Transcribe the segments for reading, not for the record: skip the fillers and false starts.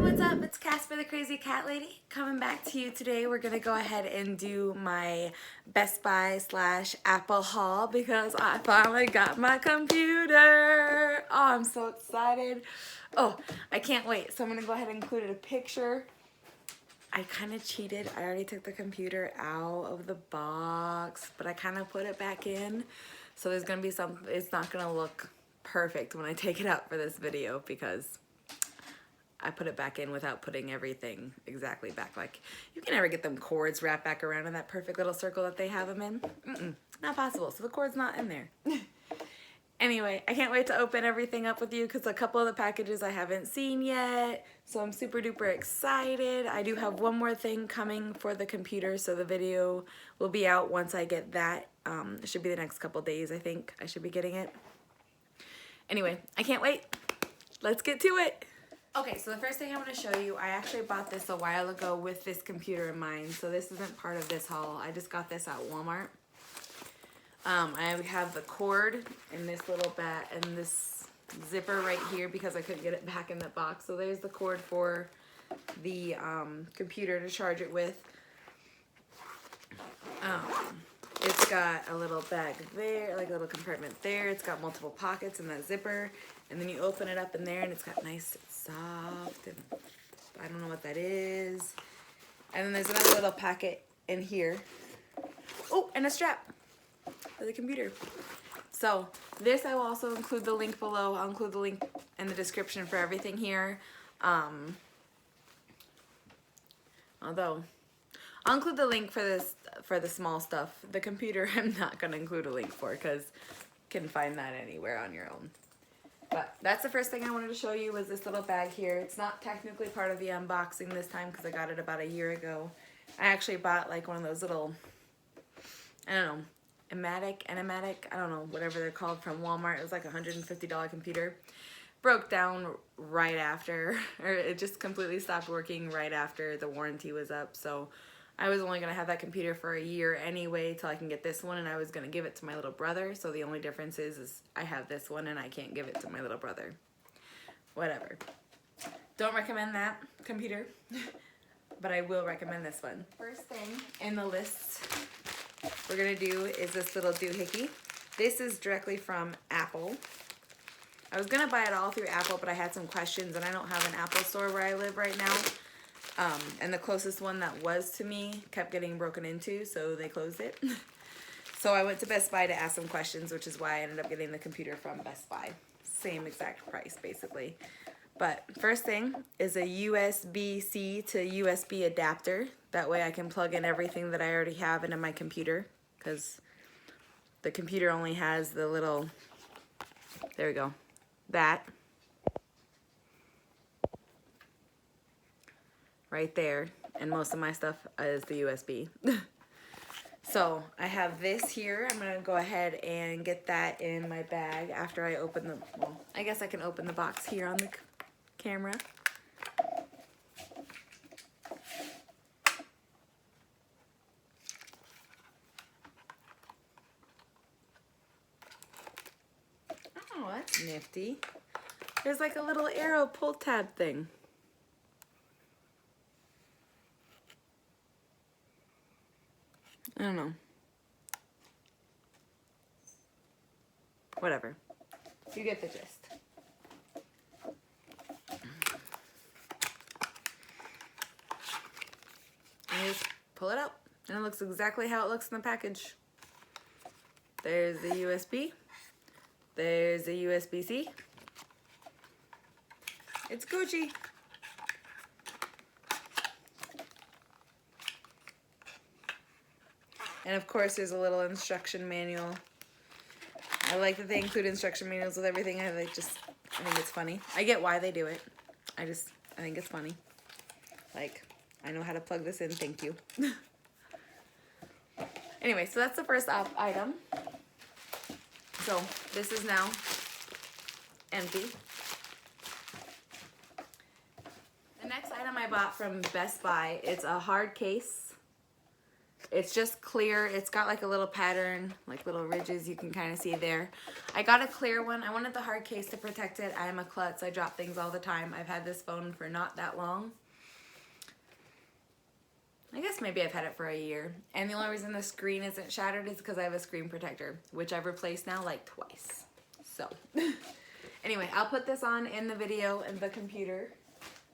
what's up? It's Casper the Crazy Cat Lady coming back to you today. We're gonna go ahead and do my Best Buy / Apple haul because I finally got my computer. Oh, I'm so excited. Oh, I can't wait. So I'm gonna go ahead and include a picture. I kind of cheated. I already took the computer out of the box, but I kind of put it back in. So there's gonna be some, it's not gonna look perfect when I take it out for this video because I put it back in without putting everything exactly back. Like, you can never get them cords wrapped back around in that perfect little circle that they have them in. Not possible. So the cord's not in there. Anyway, I can't wait to open everything up with you because a couple of the packages I haven't seen yet. So I'm super duper excited. I do have one more thing coming for the computer, so the video will be out once I get that. It should be the next couple days, I think. I should be getting it. Anyway, I can't wait. Let's get to it. Okay, so the first thing I want to show you, I actually bought this a while ago with this computer in mind, so this isn't part of this haul. I just got this at Walmart. I have the cord in this little bag and this zipper right here because I couldn't get it back in the box. So there's the cord for the computer to charge it with. It's got a little bag there, like a little compartment there. It's got multiple pockets in that zipper. And then you open it up in there and it's got nice soft, and I don't know what that is. And then there's another little packet in here. Oh, and a strap for the computer. So this, I will also include the link below. I'll include the link in the description for everything here. Although I'll include the link for this, for the small stuff. The computer I'm not going to include a link for because you can find that anywhere on your own. But that's the first thing I wanted to show you was this little bag here. It's not technically part of the unboxing this time because I got it about a year ago. I actually bought like one of those little, I don't know, enigmatic, I don't know, whatever they're called, from Walmart. It was like a $150 computer. Broke down right after, or it just completely stopped working right after the warranty was up. So I was only going to have that computer for a year anyway till I can get this one, and I was going to give it to my little brother. So the only difference is I have this one and I can't give it to my little brother. Whatever. Don't recommend that computer, but I will recommend this one. First thing in the list we're going to do is this little doohickey. This is directly from Apple. I was going to buy it all through Apple, but I had some questions, and I don't have an Apple store where I live right now. And the closest one that was to me kept getting broken into, so they closed it. So I went to Best Buy to ask some questions, which is why I ended up getting the computer from Best Buy. Same exact price, basically. But first thing is a USB-C to USB adapter. That way I can plug in everything that I already have into my computer, because the computer only has the little, there we go, that. Right there, and most of my stuff is the USB. So I have this here. I'm gonna go ahead and get that in my bag after I open the, well, I guess I can open the box here on the camera. Oh, that's nifty. There's like a little arrow pull tab thing. I don't know. Whatever. You get the gist. And you just pull it out. And it looks exactly how it looks in the package. There's the USB. There's the USB-C. It's Gucci. And of course, there's a little instruction manual. I like that they include instruction manuals with everything. I think it's funny. I get why they do it. I think it's funny. Like, I know how to plug this in, thank you. Anyway, so that's the first item. So this is now empty. The next item I bought from Best Buy, it's a hard case. It's just clear. It's got like a little pattern, like little ridges you can kind of see there. I got a clear one. I wanted the hard case to protect it. I am a klutz. I drop things all the time. I've had this phone for not that long. I guess maybe I've had it for a year. And the only reason the screen isn't shattered is because I have a screen protector, which I've replaced now like twice. So anyway, I'll put this on in the video and the computer.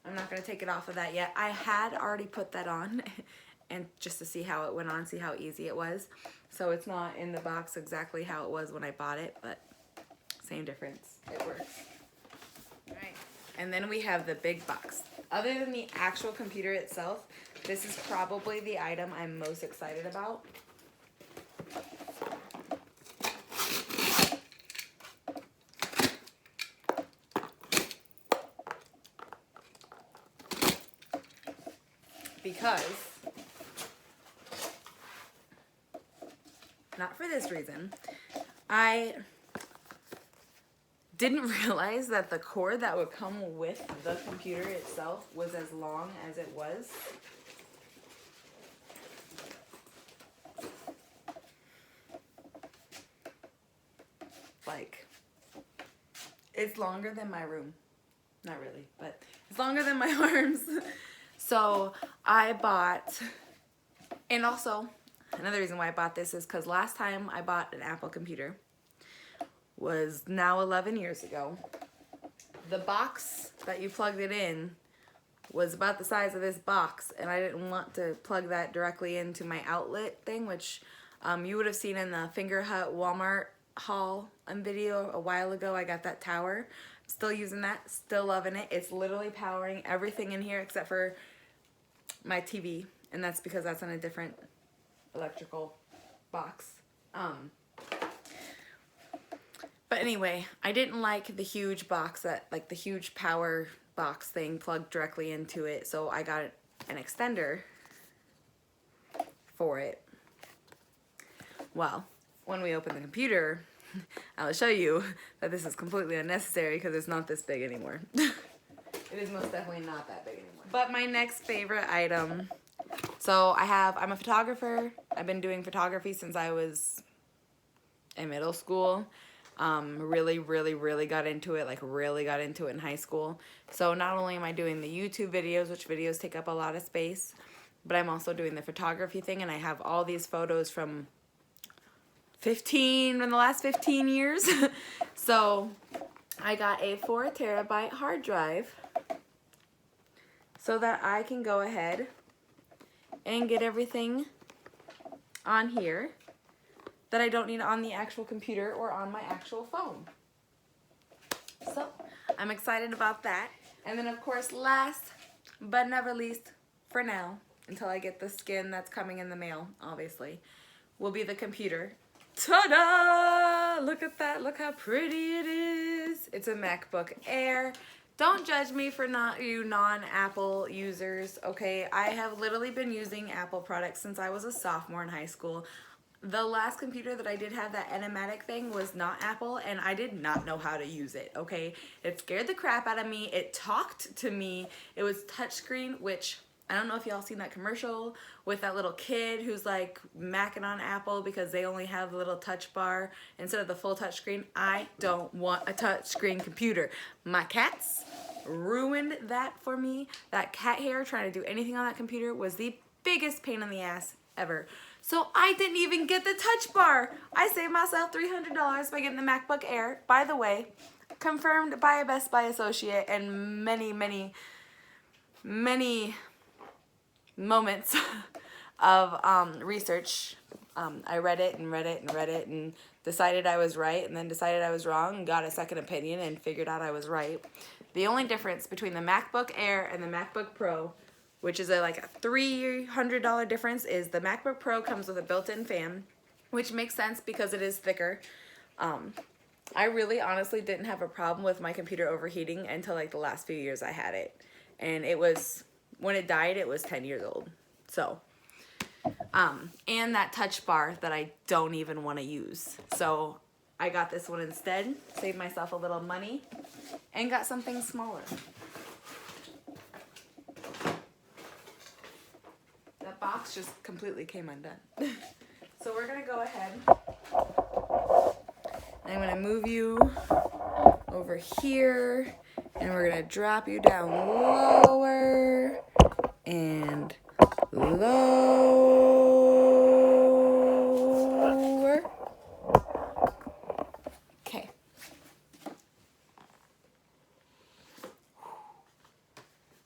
I'm not going to take it off of that yet. I had already put that on and just to see how it went on, see how easy it was. So it's not in the box exactly how it was when I bought it, but same difference. It works. All right. And then we have the big box. Other than the actual computer itself, this is probably the item I'm most excited about. Because, not for this reason, I didn't realize that the cord that would come with the computer itself was as long as it was. Like, it's longer than my room. Not really, but it's longer than my arms. So I bought, and also another reason why I bought this is because last time I bought an Apple computer was now 11 years ago. The box that you plugged it in was about the size of this box, and I didn't want to plug that directly into my outlet thing, which you would have seen in the Finger Hut Walmart haul video a while ago. I got that tower. Still using that, still loving it. It's literally powering everything in here except for my TV, and that's because that's on a different electrical box. But anyway, I didn't like the huge box, that like the huge power box thing plugged directly into it, so I got an extender for it. Well, when we open the computer, I'll show you that this is completely unnecessary because it's not this big anymore. It is most definitely not that big anymore. But my next favorite item, so I'm a photographer. I've been doing photography since I was in middle school. Really got into it, like really got into it in high school. So not only am I doing the YouTube videos, which videos take up a lot of space, but I'm also doing the photography thing, and I have all these photos from the last 15 years. So I got a 4 terabyte hard drive so that I can go ahead and get everything on here that I don't need on the actual computer or on my actual phone. So I'm excited about that. And then of course, last but never least, for now, until I get the skin that's coming in the mail, obviously, will be the computer. Ta-da! Look at that. Look how pretty it is. It's a MacBook Air. Don't judge me for you non-Apple users, okay? I have literally been using Apple products since I was a sophomore in high school. The last computer that I did have, that Animatic thing, was not Apple, and I did not know how to use it, okay? It scared the crap out of me. It talked to me. It was touchscreen, which I don't know if y'all seen that commercial with that little kid who's like macking on Apple because they only have the little touch bar instead of the full touch screen. I don't want a touch screen computer. My cats ruined that for me. That cat hair trying to do anything on that computer was the biggest pain in the ass ever. So I didn't even get the touch bar. I saved myself $300 by getting the MacBook Air. By the way, confirmed by a Best Buy associate and many moments of research. I read it and decided I was right, and then decided I was wrong, and got a second opinion and figured out I was right. The only difference between the MacBook Air and the MacBook Pro, which is like a $300 difference, is the MacBook Pro comes with a built-in fan, which makes sense because it is thicker. I really honestly didn't have a problem with my computer overheating until like the last few years I had it. And it was, when it died, it was 10 years old. So, and that touch bar that I don't even want to use. So I got this one instead, saved myself a little money, and got something smaller. The box box just completely came undone. So we're gonna go ahead. I'm gonna move you over here, and we're gonna drop you down lower and lower. Okay.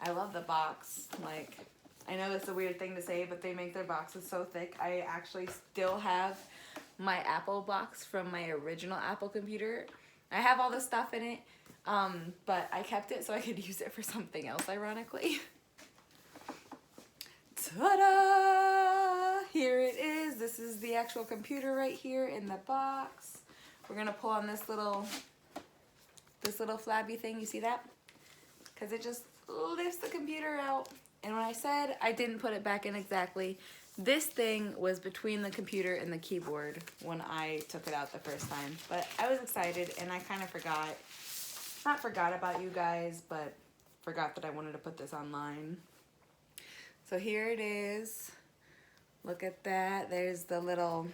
I love the box. Like, I know that's a weird thing to say, but they make their boxes so thick. I actually still have my Apple box from my original Apple computer. I have all the stuff in it, but I kept it so I could use it for something else, ironically. Ta-da! Here it is. This is the actual computer right here in the box. We're gonna pull on this little flabby thing. You see that? Because it just lifts the computer out. And when I said I didn't put it back in exactly, this thing was between the computer and the keyboard when I took it out the first time. But I was excited, and I kind of forgot. Not forgot about you guys, but forgot that I wanted to put this online. So here it is. Look at that. There's the little...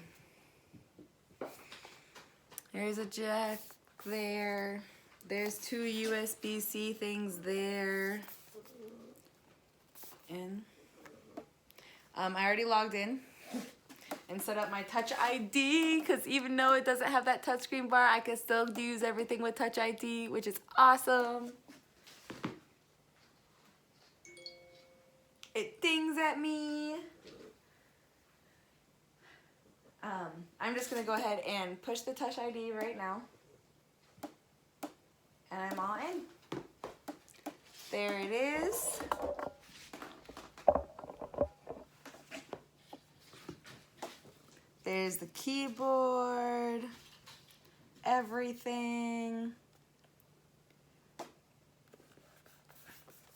There's a jack there. There's two USB-C things there. And I already logged in and set up my Touch ID, because even though it doesn't have that touchscreen bar, I can still use everything with Touch ID, which is awesome. It dings at me. I'm just going to go ahead and push the Touch ID right now. And I'm all in. There it is. There's the keyboard, everything.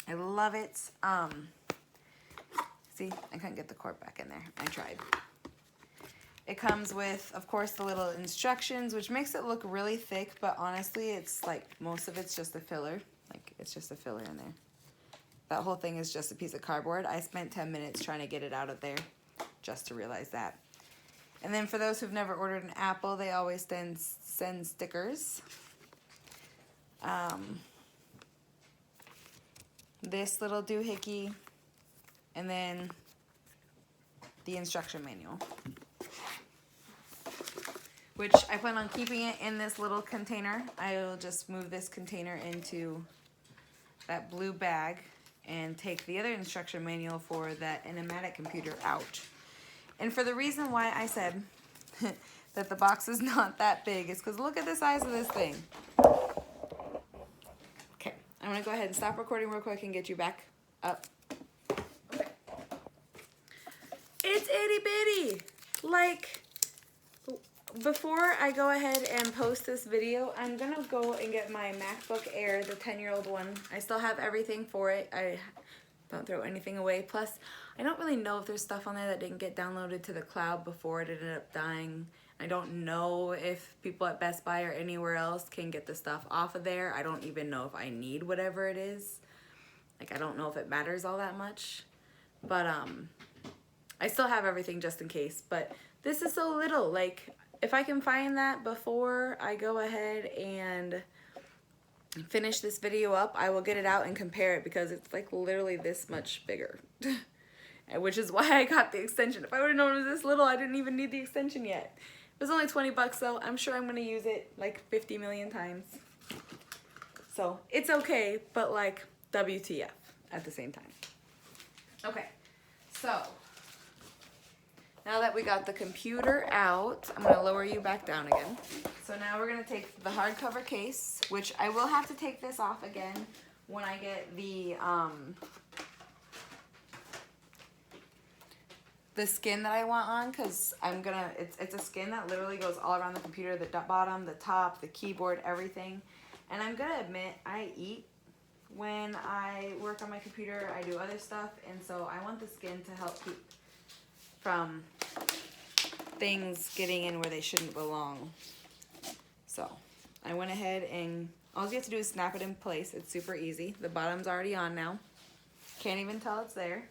I love it. See, I couldn't get the cord back in there. I tried. It comes with, of course, the little instructions, which makes it look really thick, but honestly, it's like most of it's just a filler. Like, it's just a filler in there. That whole thing is just a piece of cardboard. I spent 10 minutes trying to get it out of there just to realize that. And then for those who've never ordered an Apple, they always send stickers. This little doohickey, and then the instruction manual, which I plan on keeping it in this little container. I will just move this container into that blue bag and take the other instruction manual for that Animatic computer out. And for the reason why I said that the box is not that big is because look at the size of this thing. Okay, I'm gonna go ahead and stop recording real quick and get you back up. Okay. It's itty bitty. Like, before I go ahead and post this video, I'm gonna go and get my MacBook Air, the 10-year-old one. I still have everything for it. I don't throw anything away. Plus, I don't really know if there's stuff on there that didn't get downloaded to the cloud before it ended up dying. I don't know if people at Best Buy or anywhere else can get the stuff off of there. I don't even know if I need whatever it is. Like, I don't know if it matters all that much. But I still have everything just in case. But this is so little. Like, if I can find that before I go ahead and finish this video up, I will get it out and compare it, because it's like literally this much bigger. Which is why I got the extension. If I would have known it was this little, I didn't even need the extension yet. It was only 20 bucks though. I'm sure I'm gonna use it like 50 million times. So it's okay, but like WTF at the same time. Okay, so now that we got the computer out, I'm gonna lower you back down again. So now we're gonna take the hardcover case, which I will have to take this off again when I get the skin that I want on, because I'm gonna, it's a skin that literally goes all around the computer, the bottom, the top, the keyboard, everything. And I'm gonna admit, I eat when I work on my computer. I do other stuff, and so I want the skin to help keep from things getting in where they shouldn't belong. So I went ahead and all you have to do is snap it in place. It's super easy. The bottom's already on now. Can't even tell it's there.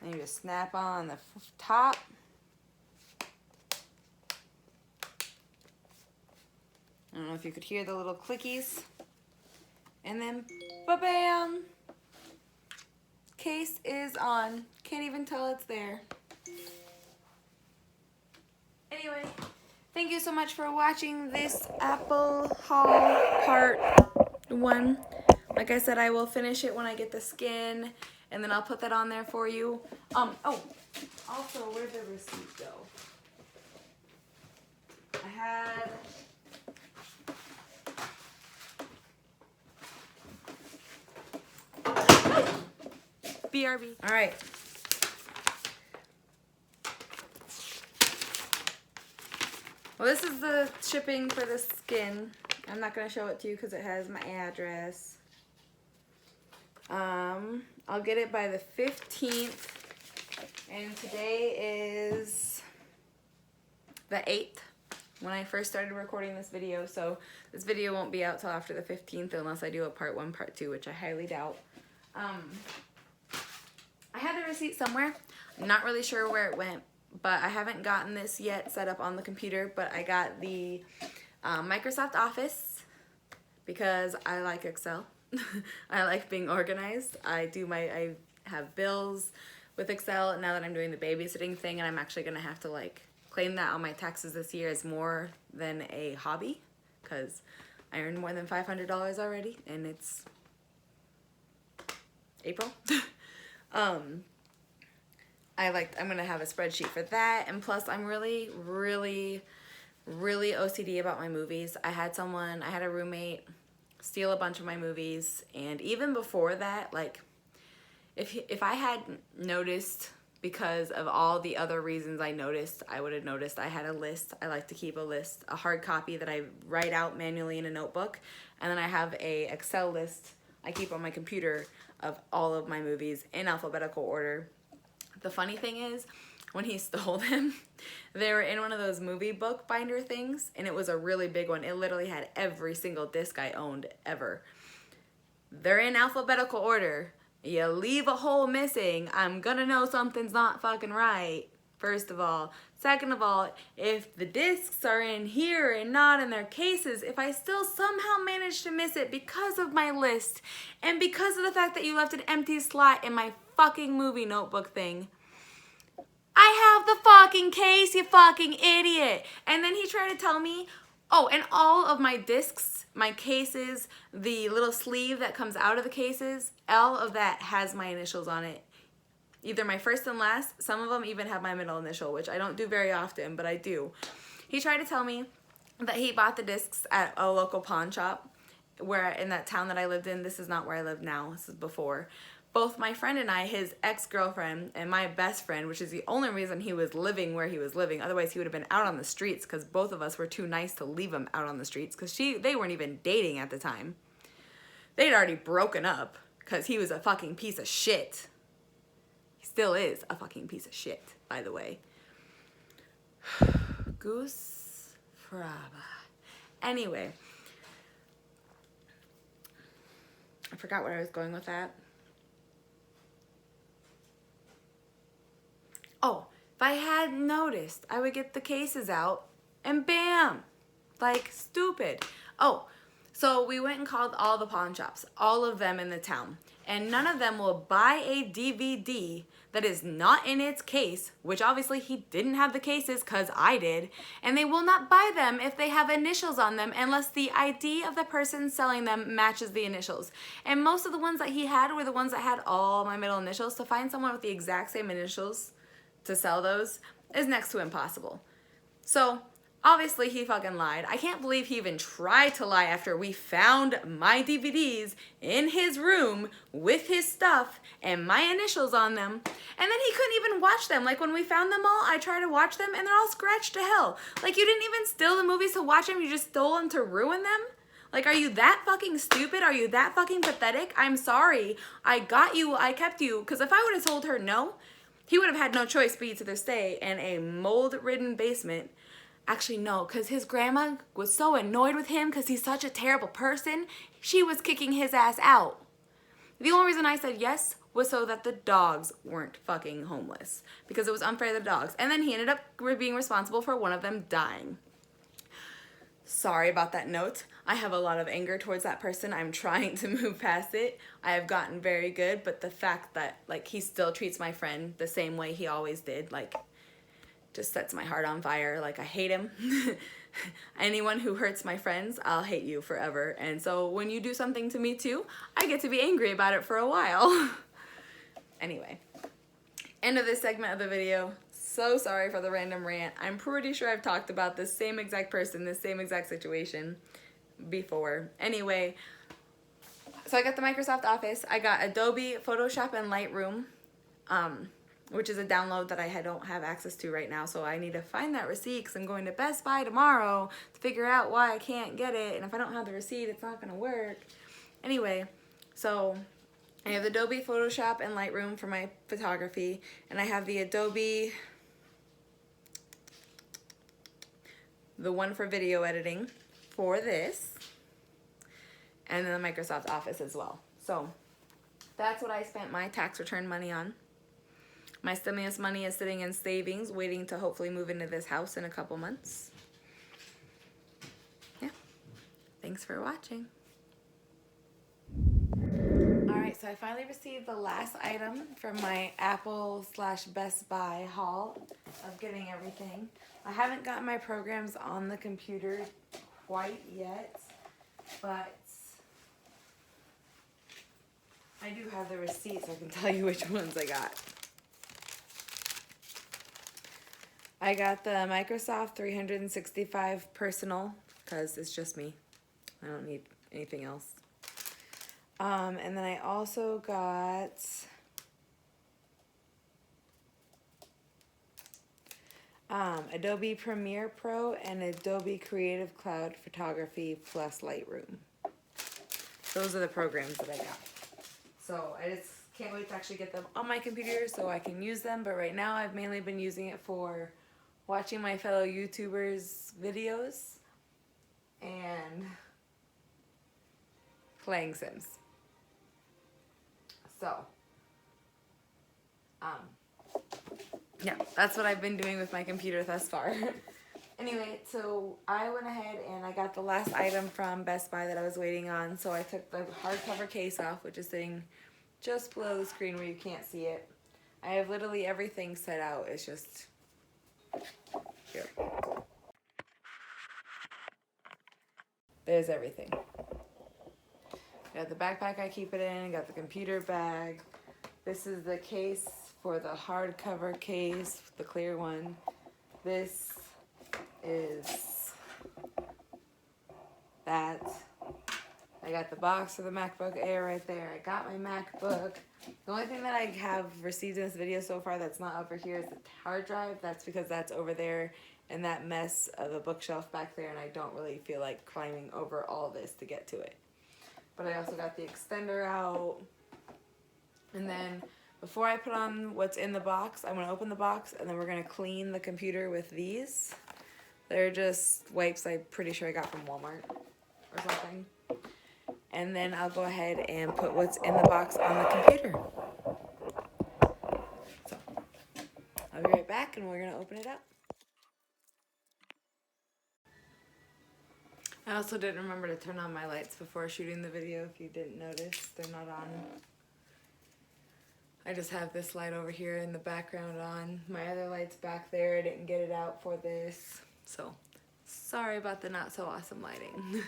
And you just snap on the top. I don't know if you could hear the little clickies. And then, ba-bam! Case is on. Can't even tell it's there. Anyway, thank you so much for watching this Apple haul part 1. Like I said, I will finish it when I get the skin, and then I'll put that on there for you. Oh, also, where'd the receipt go? I had... BRB. All right. Well, this is the shipping for the skin. I'm not going to show it to you because it has my address. I'll get it by the 15th. And today is the 8th when I first started recording this video. So this video won't be out till after the 15th unless I do a part 1, part 2, which I highly doubt. I had the receipt somewhere. I'm not really sure where it went, but I haven't gotten this yet set up on the computer, but I got the Microsoft Office because I like Excel. I like being organized. I have bills with Excel now that I'm doing the babysitting thing, and I'm actually going to have to like claim that on my taxes this year as more than a hobby because I earned more than $500 already, and it's April. I'm gonna have a spreadsheet for that, and plus I'm really OCD about my movies. I had a roommate steal a bunch of my movies, and even before that, like if I had noticed because of all the other reasons I noticed, I would have noticed. I had a list. I like to keep a list, a hard copy that I write out manually in a notebook, and then I have a Excel list I keep on my computer of all of my movies in alphabetical order. The funny thing is, when he stole them, they were in one of those movie book binder things, and it was a really big one. It literally had every single disc I owned ever. They're in alphabetical order. You leave a hole missing, I'm gonna know something's not fucking right, first of all. Second of all, if the discs are in here and not in their cases, if I still somehow manage to miss it because of my list and because of the fact that you left an empty slot in my fucking movie notebook thing, I have the fucking case, you fucking idiot. And then he tried to tell me, oh, and all of my discs, my cases, the little sleeve that comes out of the cases, all of that has my initials on it. Either my first and last, some of them even have my middle initial, which I don't do very often, but I do. He tried to tell me that he bought the discs at a local pawn shop where in that town that I lived in. This is not where I live now, this is before. Both my friend and I, his ex-girlfriend, and my best friend, which is the only reason he was living where he was living, otherwise he would have been out on the streets because both of us were too nice to leave him out on the streets because they weren't even dating at the time. They'd already broken up because he was a fucking piece of shit. He still is a fucking piece of shit, by the way. Goose Fraba. Anyway. I forgot where I was going with that. Oh, if I had noticed, I would get the cases out and bam, like stupid. Oh, so we went and called all the pawn shops, all of them in the town, and none of them will buy a DVD that is not in its case, which obviously he didn't have the cases because I did, and they will not buy them if they have initials on them unless the ID of the person selling them matches the initials. And most of the ones that he had were the ones that had all my middle initials. To find someone with the exact same initials to sell those is next to impossible. So obviously he fucking lied. I can't believe he even tried to lie after we found my DVDs in his room with his stuff and my initials on them. And then he couldn't even watch them. Like when we found them all, I tried to watch them and they're all scratched to hell. Like you didn't even steal the movies to watch them, you just stole them to ruin them? Like, are you that fucking stupid? Are you that fucking pathetic? I'm sorry. I got you, I kept you. Because if I would have told her no, he would have had no choice but to stay in a mold-ridden basement. Actually, no, because his grandma was so annoyed with him because he's such a terrible person, she was kicking his ass out. The only reason I said yes was so that the dogs weren't fucking homeless, because it was unfair to the dogs. And then he ended up being responsible for one of them dying. Sorry about that note. I have a lot of anger towards that person. I'm trying to move past it. I have gotten very good, but the fact that, like, he still treats my friend the same way he always did, like, just sets my heart on fire. Like, I hate him. Anyone who hurts my friends, I'll hate you forever. And so when you do something to me too, I get to be angry about it for a while. Anyway, end of this segment of the video. So sorry for the random rant. I'm pretty sure I've talked about this same exact person, this same exact situation before. Anyway, so I got the Microsoft Office. I got Adobe Photoshop and Lightroom, which is a download that I don't have access to right now. So I need to find that receipt because I'm going to Best Buy tomorrow to figure out why I can't get it. And if I don't have the receipt, it's not going to work. Anyway, so I have Adobe Photoshop and Lightroom for my photography. And I have the Adobe, the one for video editing for this. And then the Microsoft Office as well. So that's what I spent my tax return money on. My stimulus money is sitting in savings, waiting to hopefully move into this house in a couple months. Yeah. Thanks for watching. Alright, so I finally received the last item from my Apple/Best Buy haul of getting everything. I haven't gotten my programs on the computer quite yet, but I do have the receipts. I can tell you which ones I got. I got the Microsoft 365 Personal, because it's just me. I don't need anything else. And then I also got Adobe Premiere Pro and Adobe Creative Cloud Photography plus Lightroom. Those are the programs that I got. So I just can't wait to actually get them on my computer so I can use them. But right now I've mainly been using it for watching my fellow YouTubers' videos and playing Sims. So, yeah, that's what I've been doing with my computer thus far. Anyway, so I went ahead and I got the last item from Best Buy that I was waiting on. So I took the hardcover case off, which is sitting just below the screen where you can't see it. I have literally everything set out. It's just here. There's everything. Got the backpack I keep it in, got the computer bag. This is the case for the hardcover case, the clear one. This is that. I got the box for the MacBook Air right there. I got my MacBook. The only thing that I have received in this video so far that's not over here is the hard drive. That's because that's over there in that mess of a bookshelf back there, and I don't really feel like climbing over all this to get to it. But I also got the extender out. And then before I put on what's in the box, I'm going to open the box and then we're going to clean the computer with these. They're just wipes I'm pretty sure I got from Walmart or something. And then I'll go ahead and put what's in the box on the computer. So I'll be right back and we're going to open it up. I also didn't remember to turn on my lights before shooting the video. If you didn't notice, they're not on. I just have this light over here in the background on. My other light's back there. I didn't get it out for this. So sorry about the not so awesome lighting.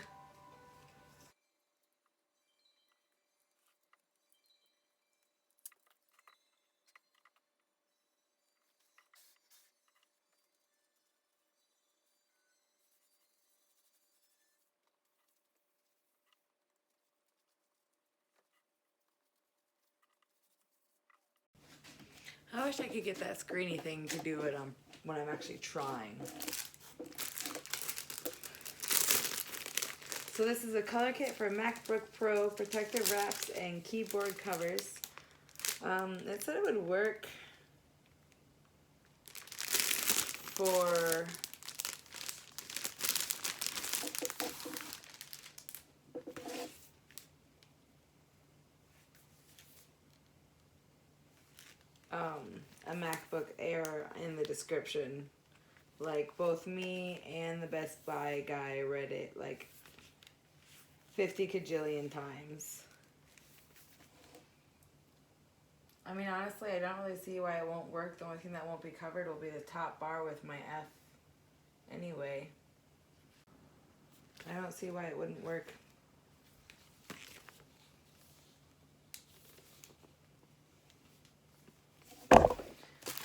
I wish I could get that screeny thing to do it when I'm actually trying. So this is a color kit for MacBook Pro protective wraps and keyboard covers. It said it would work for a MacBook Air in the description. Like, both me and the Best Buy guy read it like 50 kajillion times. I mean, honestly, I don't really see why it won't work. The only thing that won't be covered will be the top bar with my F anyway. I don't see why it wouldn't work.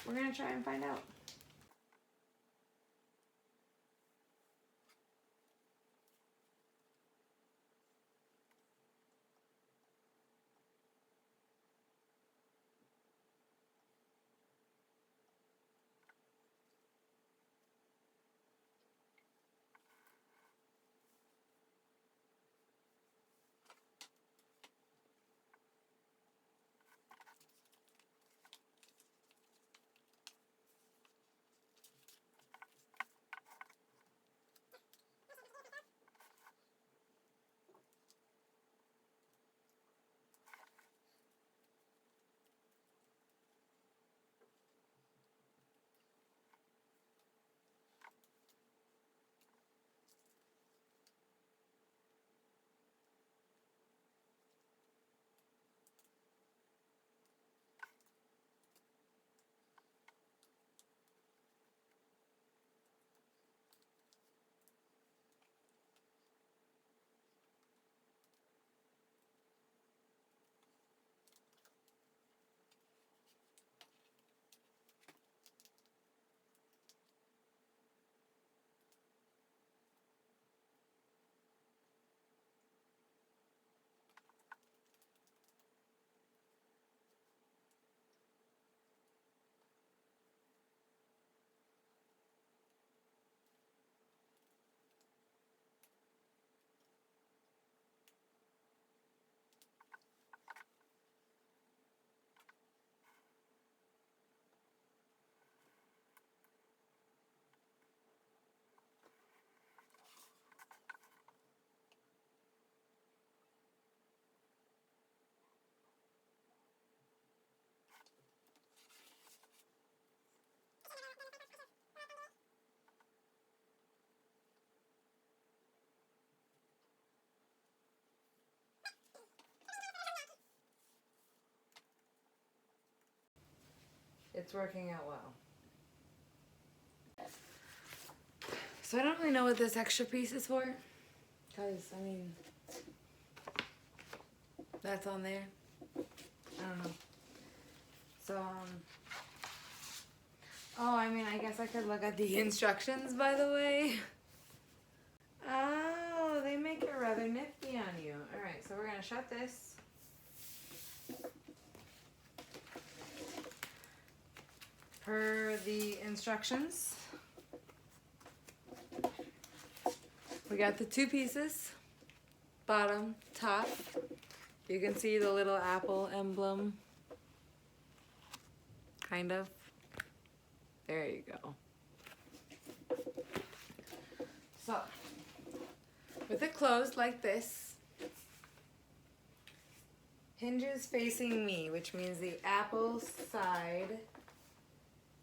We're gonna try and find out. It's working out well. So I don't really know what this extra piece is for. Because, I mean, that's on there. I don't know. So, oh, I mean, I guess I could look at the instructions, by the way. Oh, they make it rather nifty on you. Alright, so we're going to shut this. Per the instructions, we got the two pieces, bottom, top. You can see the little apple emblem, kind of. There you go. So, with it closed like this, hinges facing me, which means the apple side.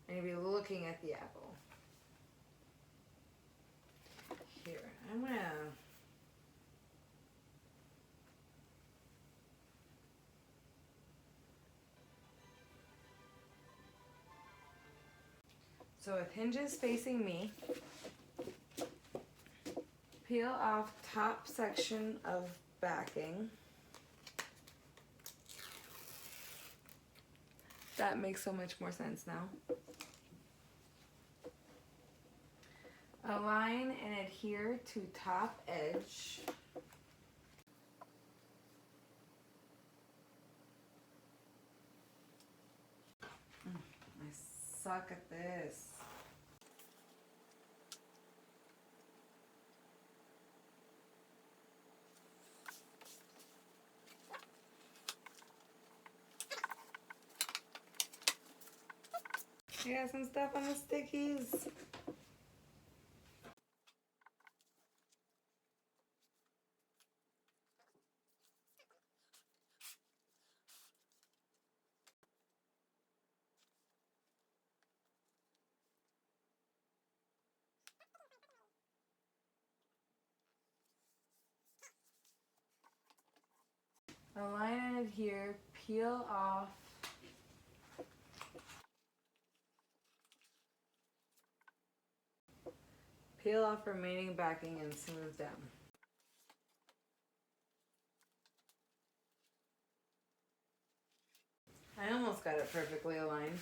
I'm going to be looking at the apple. Here, I'm going to... So with hinges facing me, peel off top section of backing. That makes so much more sense now. Align and adhere to top edge. I suck at this. I got some stuff on the stickies. Align and adhere, peel off. Peel off remaining backing and smooth down. I almost got it perfectly aligned.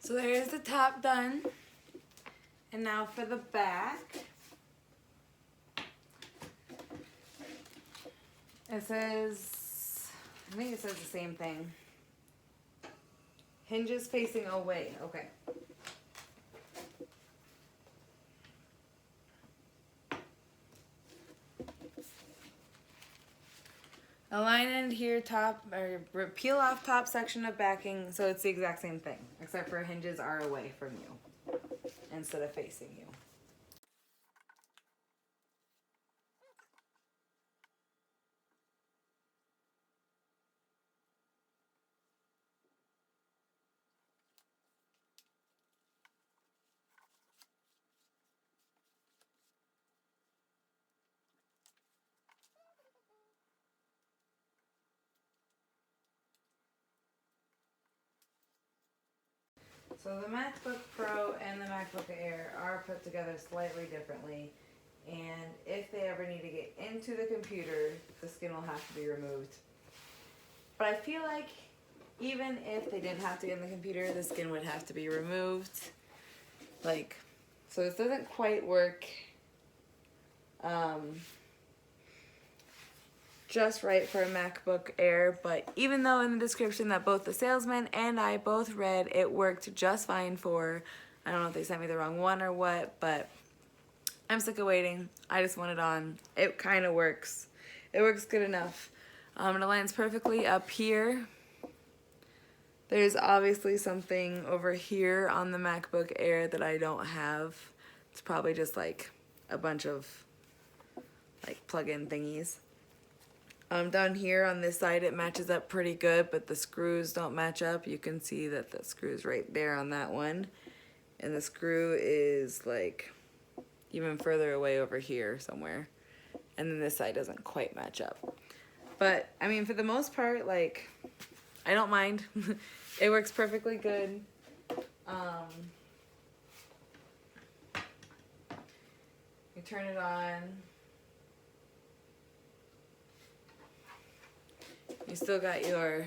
So there's the top done. And now for the back. It says, I think it says the same thing. Hinges facing away. Okay. Align and adhere top, or peel off top section of backing, so it's the exact same thing, except for hinges are away from you instead of facing you. So the MacBook Pro and the MacBook Air are put together slightly differently, and if they ever need to get into the computer, the skin will have to be removed. But I feel like even if they didn't have to get in the computer, the skin would have to be removed. Like, so this doesn't quite work just right for a MacBook Air, but even though in the description that both the salesman and I both read it worked just fine for, I don't know if they sent me the wrong one or what, but I'm sick of waiting. I just want it on. It kind of works. It works good enough. It aligns perfectly up here. There's obviously something over here on the MacBook Air that I don't have. It's probably just like a bunch of like plug-in thingies. Down here on this side it matches up pretty good, but the screws don't match up. You can see that the screw's right there on that one, and the screw is like even further away over here somewhere, and then this side doesn't quite match up. But I mean, for the most part, like, I don't mind. It works perfectly good. You turn it on. You still got your,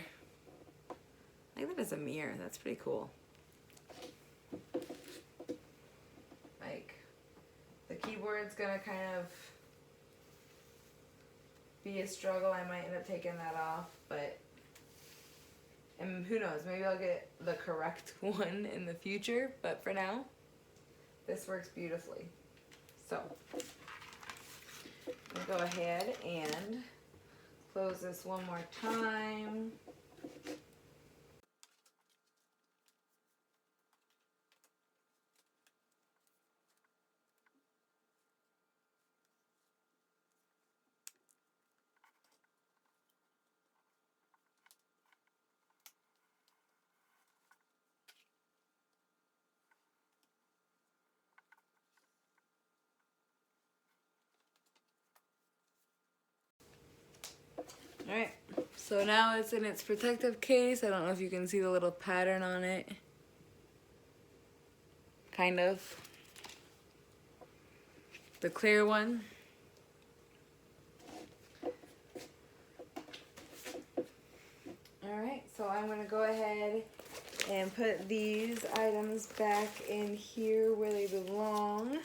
I think that is a mirror. That's pretty cool. Like, the keyboard's gonna kind of be a struggle. I might end up taking that off, but, and who knows, maybe I'll get the correct one in the future, but for now, this works beautifully. So, I'll go ahead and close this one more time. Alright, so now it's in its protective case. I don't know if you can see the little pattern on it. Kind of. The clear one. Alright, so I'm going to go ahead and put these items back in here where they belong.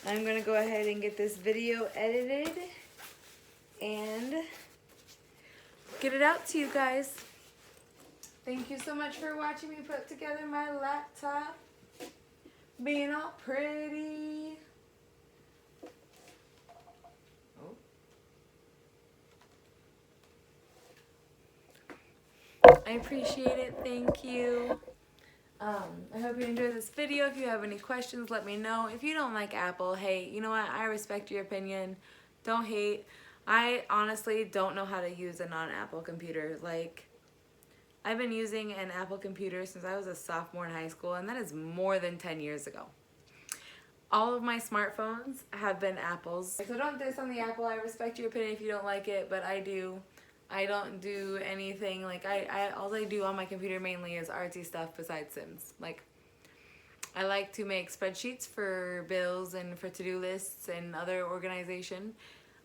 I'm going to go ahead and get this video edited and get it out to you guys. Thank you so much for watching me put together my laptop. Being all pretty. Oh. I appreciate it. Thank you. I hope you enjoyed this video. If you have any questions, let me know. If you don't like Apple, hey, you know what? I respect your opinion. Don't hate. I honestly don't know how to use a non-Apple computer. Like, I've been using an Apple computer since I was a sophomore in high school, and that is more than 10 years ago. All of my smartphones have been Apples. So don't diss on the Apple. I respect your opinion if you don't like it, but I do. I don't do anything, like, all I do on my computer mainly is artsy stuff besides Sims. Like, I like to make spreadsheets for bills and for to-do lists and other organization.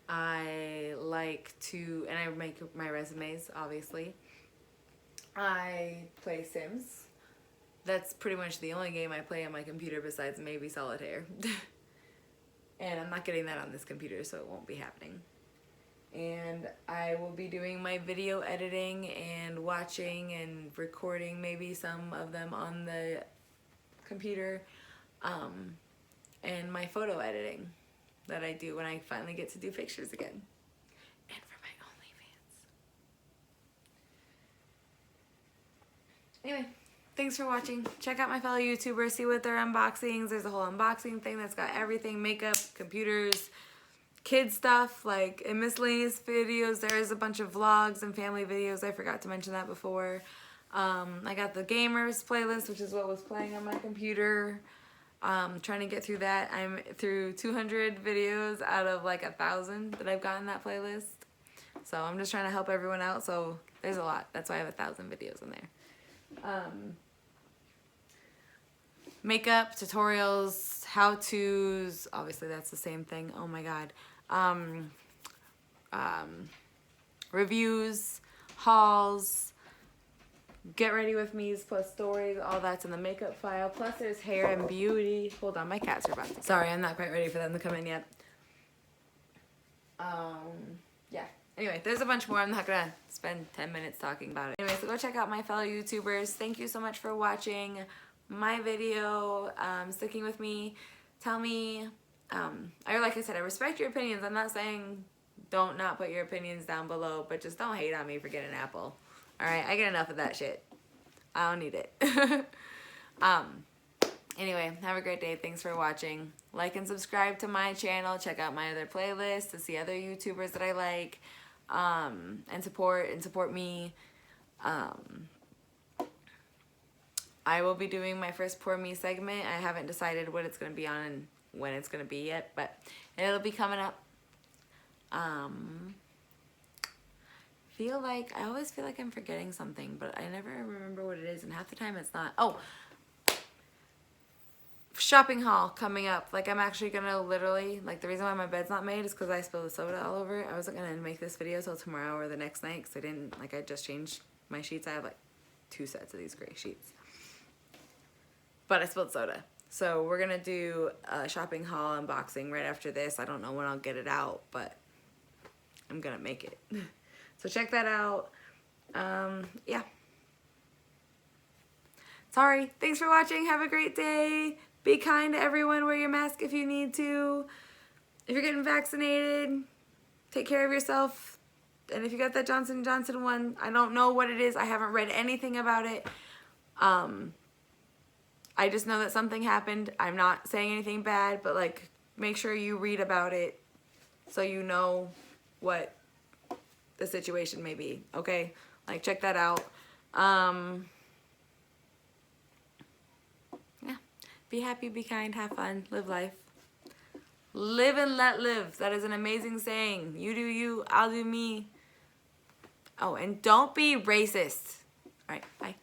I like to, and I make my resumes, obviously. I play Sims. That's pretty much the only game I play on my computer besides maybe Solitaire. And I'm not getting that on this computer, so it won't be happening. And I will be doing my video editing and watching and recording maybe some of them on the computer, and my photo editing that I do when I finally get to do pictures again, and for my OnlyFans. Anyway, thanks for watching. Check out my fellow YouTubers, see what their unboxings. There's a whole unboxing thing that's got everything, makeup, computers, kid stuff, like in miscellaneous videos. There's a bunch of vlogs and family videos. I forgot to mention that before. I got the gamers playlist, which is what was playing on my computer. Trying to get through that. I'm through 200 videos out of like 1,000 that I've got in that playlist. So I'm just trying to help everyone out. So there's a lot. That's why I have 1,000 videos in there. Makeup, tutorials, how-tos. Obviously that's the same thing. Oh my god. Reviews, hauls, get ready with me's plus stories, all that's in the makeup file. Plus there's hair and beauty. Hold on, my cats are about to. Sorry, I'm not quite ready for them to come in yet. Yeah. Anyway, there's a bunch more. I'm not gonna spend 10 minutes talking about it. Anyway, so go check out my fellow YouTubers. Thank you so much for watching my video, sticking with me. Tell me, like I said, I respect your opinions. I'm not saying don't not put your opinions down below, but just don't hate on me for getting an Apple. Alright, I get enough of that shit. I don't need it. Anyway, have a great day. Thanks for watching. Like and subscribe to my channel. Check out my other playlists to see other YouTubers that I like. And support me. I will be doing my first Poor Me segment. I haven't decided what it's going to be on and when it's going to be yet, but it'll be coming up. I always feel like I'm forgetting something, but I never remember what it is, and half the time it's not. Oh, shopping haul coming up. Like, I'm actually gonna literally, like, the reason why my bed's not made is because I spilled the soda all over it. I wasn't gonna make this video till tomorrow or the next night because I didn't, like, I just changed my sheets. I have like 2 sets of these gray sheets, but I spilled soda. So we're gonna do a shopping haul unboxing right after this. I don't know when I'll get it out, but I'm gonna make it. So check that out. Yeah. Sorry. Thanks for watching. Have a great day. Be kind to everyone. Wear your mask if you need to. If you're getting vaccinated, take care of yourself. And if you got that Johnson & Johnson one, I don't know what it is. I haven't read anything about it. I just know that something happened. I'm not saying anything bad, but, like, make sure you read about it so you know what the situation may be, okay? Like, check that out. Yeah. Be happy, be kind, have fun, live life. Live and let live. That is an amazing saying. You do you, I'll do me. Oh, and don't be racist. All right, bye.